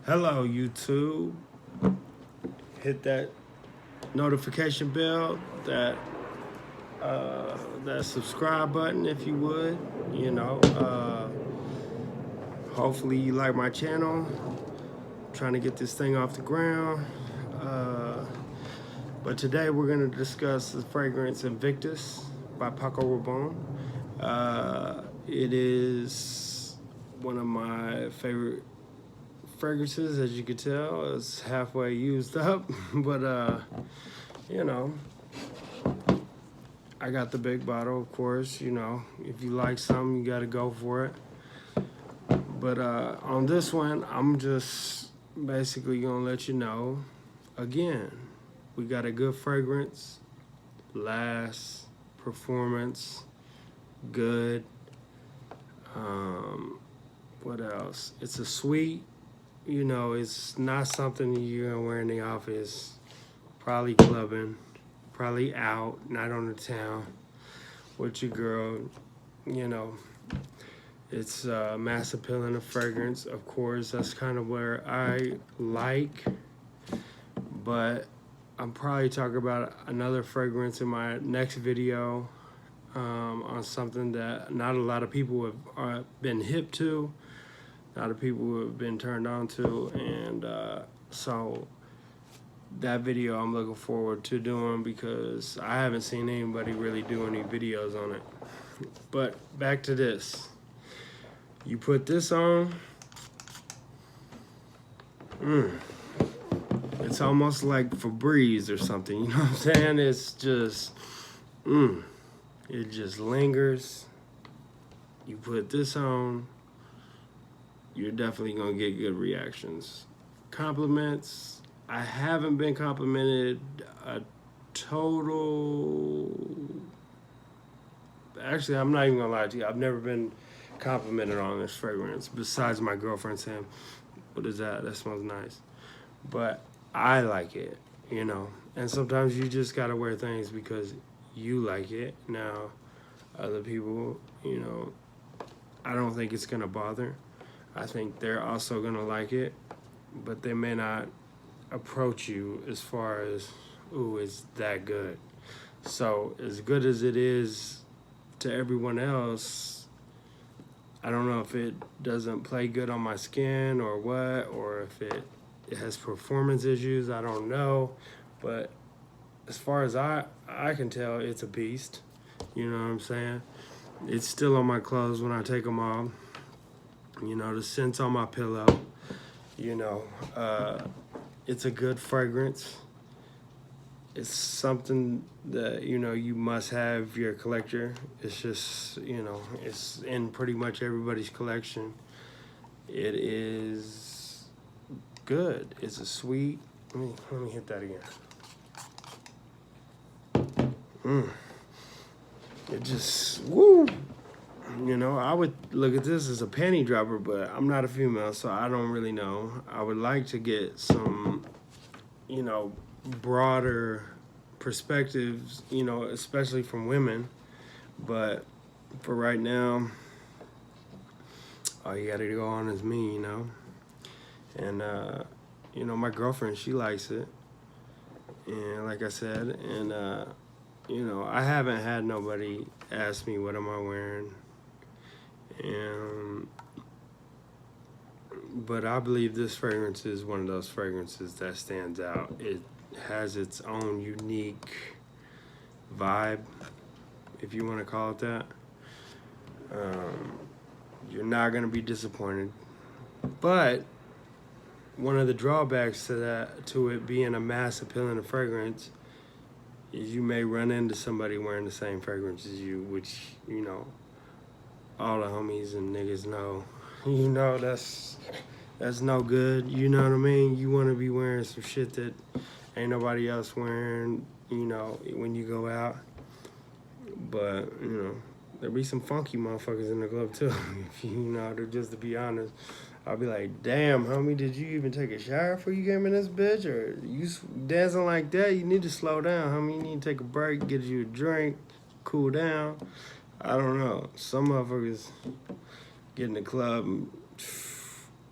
Hello, YouTube. Hit that notification bell, that subscribe button if you would. Hopefully you like my channel. Trying to get this thing off the ground. But today we're going to discuss the fragrance Invictus by Paco Rabone. It is one of my favorite fragrances, as you can tell. It's halfway used up, but I got the big bottle, of course. If you like something, you got to go for it. But on this one, I'm just basically gonna let you know again, we got a good fragrance, last, performance, good. What else? It's a sweet. It's not something you're gonna wear in the office. Probably clubbing, probably out, not on the town with your girl. It's mass appealing of fragrance. Of course, that's kind of where I like. But I'm probably talking about another fragrance in my next video on something that not a lot of people have been hip to. A lot of people have been turned on to, and so that video I'm looking forward to doing because I haven't seen anybody really do any videos on it. But back to this. You put this on, it's almost like Febreze or something, you know what I'm saying? It's just, it just lingers. You put this on, you're definitely gonna get good reactions. Compliments, I haven't been complimented a total, actually I'm not even gonna lie to you, I've never been complimented on this fragrance besides my girlfriend saying, what is that? That smells nice. But I like it, and sometimes you just gotta wear things because you like it. Now other people, I don't think it's gonna bother. I think they're also gonna like it, but they may not approach you as far as, ooh, it's that good. So as good as it is to everyone else, I don't know if it doesn't play good on my skin or what, or if it has performance issues, I don't know. But as far as I can tell, it's a beast. You know what I'm saying? It's still on my clothes when I take them off. The scent's on my pillow. It's a good fragrance. It's something that, you must have your collector. It's just, it's in pretty much everybody's collection. It is good. It's a sweet, let me hit that again. It just, woo. I would look at this as a panty dropper, but I'm not a female, so I don't really know. I would like to get some, broader perspectives, especially from women. But for right now, all you gotta go on is me, And, my girlfriend, she likes it. And like I said, and, I haven't had nobody ask me what am I wearing. But I believe this fragrance is one of those fragrances that stands out. It has its own unique vibe, if you want to call it that. You're not going to be disappointed. But one of the drawbacks to it being a mass appealing fragrance, is you may run into somebody wearing the same fragrance as you, which, all the homies and niggas know. That's no good, you know what I mean? You want to be wearing some shit that ain't nobody else wearing, when you go out. But, there be some funky motherfuckers in the club too, just to be honest. I'll be like, damn, homie, did you even take a shower before you came in this bitch? Or you dancing like that? You need to slow down, homie. You need to take a break, get you a drink, cool down. I don't know. Some motherfuckers get in the club and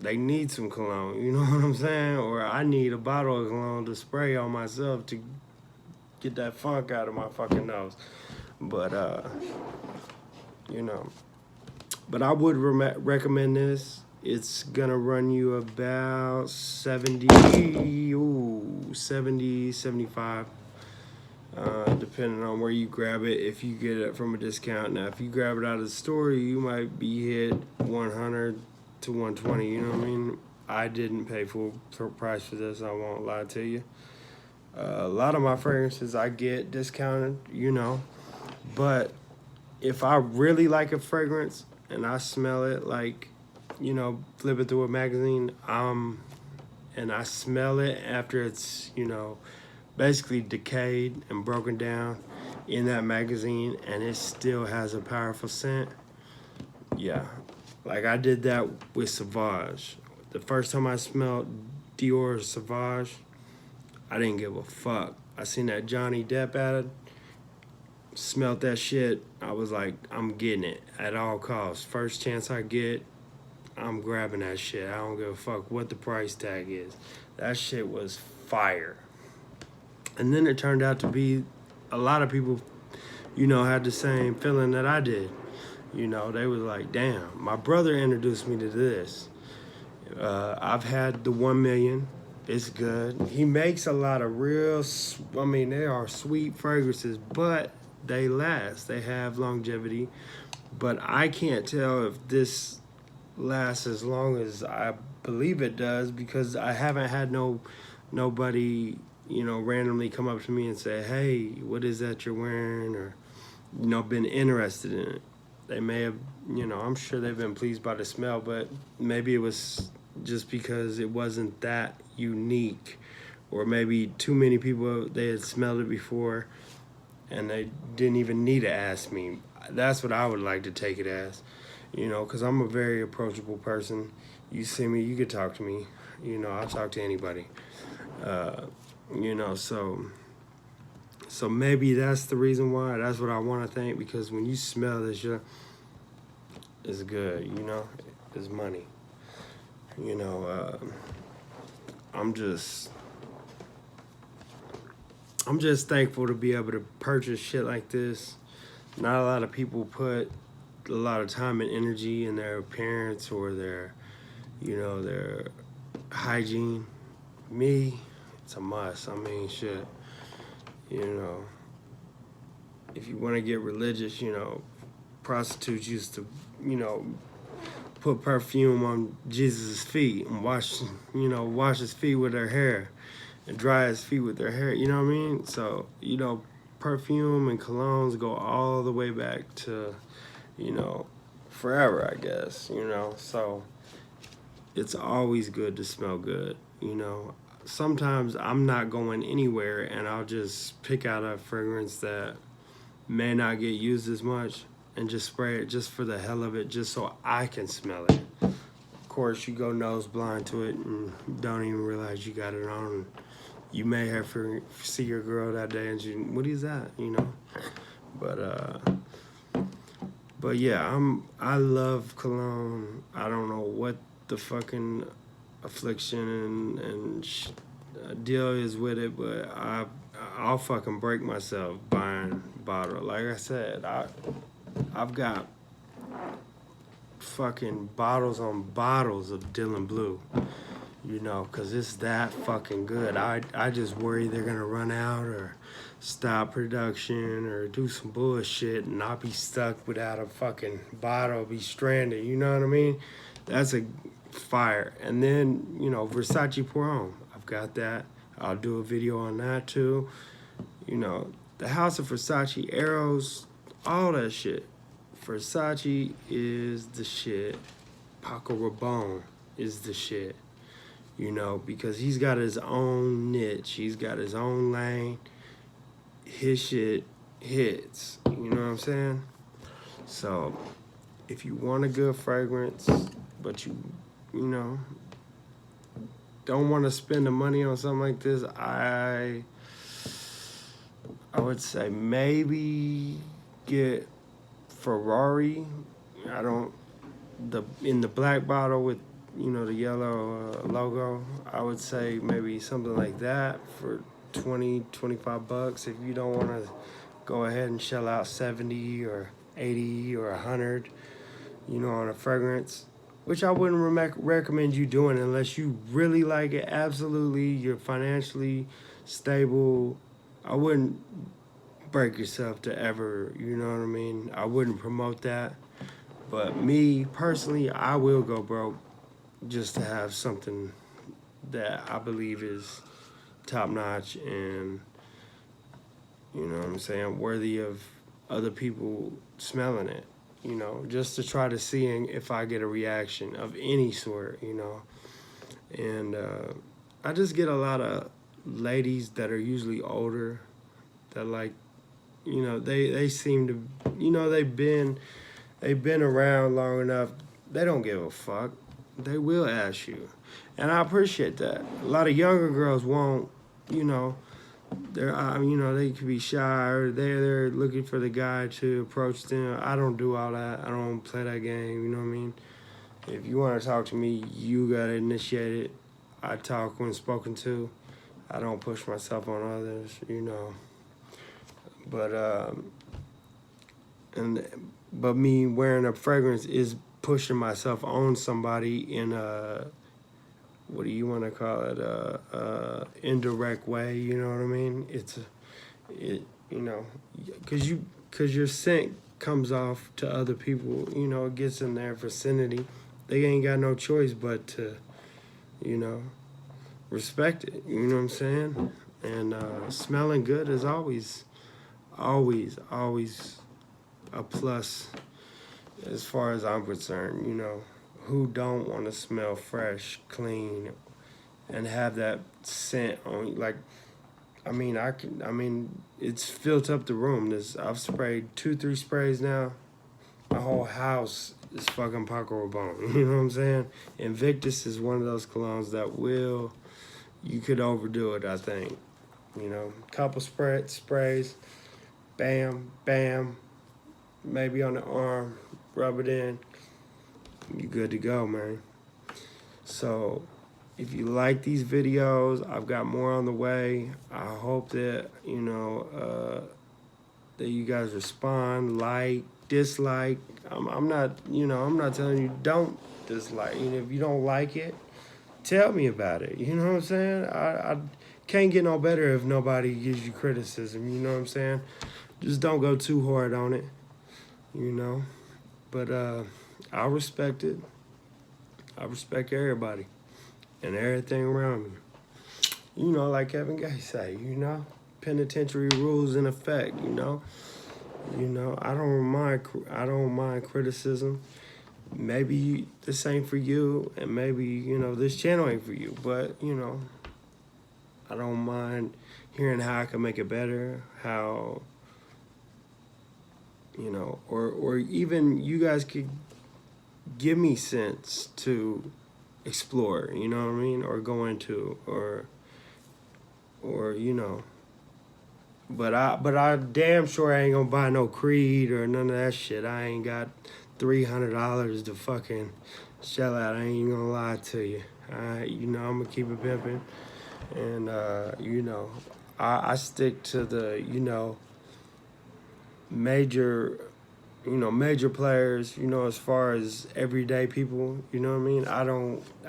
they need some cologne, you know what I'm saying? Or I need a bottle of cologne to spray on myself to get that funk out of my fucking nose. But you know, but I would recommend this. It's gonna run you about 75, depending on where you grab it. If you get it from a discount, now if you grab it out of the store, you might be hit 100 to 120. You know what I mean? I didn't pay full price for this. I won't lie to you. A lot of my fragrances I get discounted, you know, but if I really like a fragrance and I smell it like, you know, flipping through a magazine, and I smell it after it's, you know, basically decayed and broken down in that magazine, and it still has a powerful scent. Yeah, like I did that with Sauvage. The first time I smelled Dior Sauvage, I didn't give a fuck. I seen that Johnny Depp ad, smelled that shit. I was like, I'm getting it at all costs. First chance I get, I'm grabbing that shit. I don't give a fuck what the price tag is. That shit was fire. And then it turned out to be a lot of people, you know, had the same feeling that I did. You know, they was like, damn, my brother introduced me to this. I've had the 1 million. It's good. He makes a lot of real, I mean, they are sweet fragrances, but they last. They have longevity. But I can't tell if this lasts as long as I believe it does, because I haven't had nobody, you know, randomly come up to me and say, hey, what is that you're wearing? Or, you know, been interested in it. They may have, you know, I'm sure they've been pleased by the smell, but maybe it was just because it wasn't that unique, or maybe too many people, they had smelled it before and they didn't even need to ask me. That's what I would like to take it as, you know, because I'm a very approachable person. You see me, you could talk to me, you know, I'll talk to anybody, you know, so maybe that's the reason why. That's what I want to think, because when you smell this shit, it's good, you know, it's money. You know, I'm just thankful to be able to purchase shit like this. Not a lot of people put a lot of time and energy in their appearance or their, you know, their hygiene. Me, it's a must. I mean, shit, you know, if you want to get religious, you know, prostitutes used to, you know, put perfume on Jesus' feet and wash his feet with their hair and dry his feet with their hair, you know what I mean? So, you know, perfume and colognes go all the way back to, you know, forever, I guess, you know? So it's always good to smell good, you know? Sometimes I'm not going anywhere and I'll just pick out a fragrance that may not get used as much and just spray it just for the hell of it, just so I can smell it. Of course, you go nose blind to it and don't even realize you got it on. You may have see your girl that day and she, what is that, you know? But yeah, I love cologne. I don't know what the fucking affliction and deal is with it, but I'll fucking break myself buying bottle. Like I said, I've got fucking bottles on bottles of Dylan Blue, you know, because it's that fucking good. I just worry they're going to run out or stop production or do some bullshit and I'll be stuck without a fucking bottle, be stranded, you know what I mean? That's a fire. And then, you know, Versace Pour Homme, I've got that. I'll do a video on that too. You know, the House of Versace, Arrows, all that shit. Versace is the shit. Paco Rabone is the shit. You know, because he's got his own niche. He's got his own lane. His shit hits. You know what I'm saying? So, if you want a good fragrance, but you know, don't want to spend the money on something like this, I would say maybe get Ferrari. In the black bottle with the yellow logo. I would say maybe something like that for 20, 25 bucks. If you don't want to go ahead and shell out 70 or 80 or 100, on a fragrance, which I wouldn't recommend you doing unless you really like it. Absolutely, you're financially stable. I wouldn't break yourself to ever, you know what I mean? I wouldn't promote that. But me, personally, I will go broke just to have something that I believe is top notch and, you know what I'm saying, worthy of other people smelling it, just to try to see if I get a reaction of any sort, And I just get a lot of ladies that are usually older that like, they seem to, they've been around long enough. They don't give a fuck. They will ask you, and I appreciate that. A lot of younger girls won't, they could be shy or they're looking for the guy to approach them. I don't do all that. I don't play that game. You know what I mean? If you want to talk to me, you gotta initiate it. I talk when spoken to. I don't push myself on others. But but me wearing a fragrance is pushing myself on somebody in a, what do you want to call it, indirect way, you know what I mean? Because your scent comes off to other people, it gets in their vicinity. They ain't got no choice but to, respect it, you know what I'm saying? And smelling good is always a plus as far as I'm concerned, Who don't want to smell fresh, clean, and have that scent on? Like, it's filled up the room. I've sprayed 2-3 sprays now. My whole house is fucking Paco Rabone. You know what I'm saying? Invictus is one of those colognes that you could overdo it, I think. Couple sprays, bam, bam, maybe on the arm, rub it in. You good to go, man. So if you like these videos, I've got more on the way. I hope that that you guys respond, like, dislike. I'm not telling you don't dislike. If you don't like it, tell me about it. You know what I'm saying? I can't get no better if nobody gives you criticism. You know what I'm saying? Just don't go too hard on it. But I respect it. I respect everybody and everything around me. Like Kevin Gates say, penitentiary rules in effect, I don't mind criticism. Maybe this ain't for you, and maybe, this channel ain't for you, but, I don't mind hearing how I can make it better, how, or even you guys could give me scents to explore, you know what I mean, or go into, or but I damn sure I ain't gonna buy no Creed or none of that shit. I ain't got $300 to fucking shell out. I ain't gonna lie to you. I'm gonna keep it pimping, and I stick to the major players, as far as everyday people, you know what I mean? I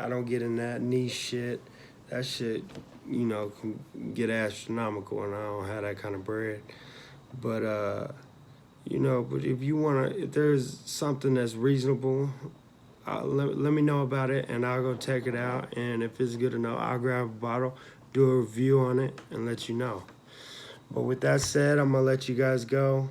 don't get in that niche shit. That shit, can get astronomical, and I don't have that kind of bread. But but if there's something that's reasonable, let me know about it, and I'll go check it out. And if it's good enough, I'll grab a bottle, do a review on it, and let you know. But with that said, I'm gonna let you guys go.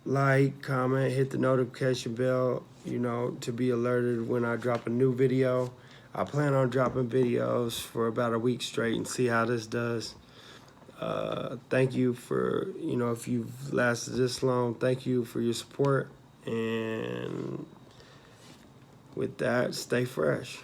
Like, comment, hit the notification bell, to be alerted when I drop a new video. I plan on dropping videos for about a week straight and see how this does. Thank you for, if you've lasted this long, thank you for your support. And with that, stay fresh.